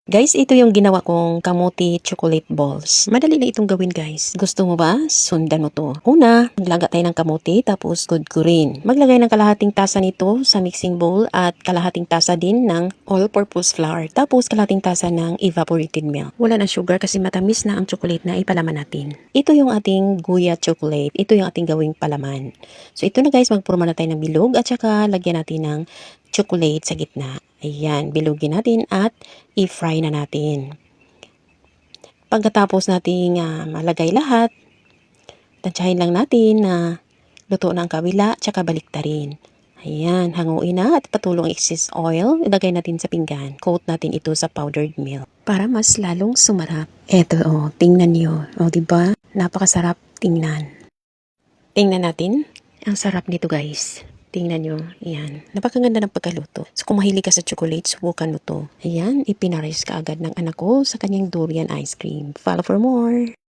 Guys, ito yung ginawa kong kamuti chocolate balls. Madali lang itong gawin, guys. Gusto mo ba? Sundan mo to. Una, maglaga tayo ng kamuti tapos gudgurin. Maglagay ng kalahating tasa nito sa mixing bowl at kalahating tasa din ng all-purpose flour. Tapos kalahating tasa ng evaporated milk. Wala na sugar kasi matamis na ang chocolate na ipalaman natin. Ito yung ating guya chocolate. Ito yung ating gawing palaman. So ito na guys, magpurma na tayo ng bilog at saka lagyan natin ng chocolate sa gitna. Ayan, bilugin natin at i-fry na natin. Pagkatapos nating malagay lahat, tansyahin lang natin na luto na ang kabila, tsaka baliktarin. Ayan, hanguin na at patulong excess oil, ilagay natin sa pinggan. Coat natin ito sa powdered milk para mas lalong sumarap. Eto, tingnan nyo. Diba? Napakasarap tingnan. Tingnan natin. Ang sarap nito, guys. Tingnan nyo, ayan. Napakaganda ng pagkaluto. So kung mahilig ka sa chocolate, subukan mo to. Ayan, ipinaris ka agad ng anak ko sa kanyang durian ice cream. Follow for more!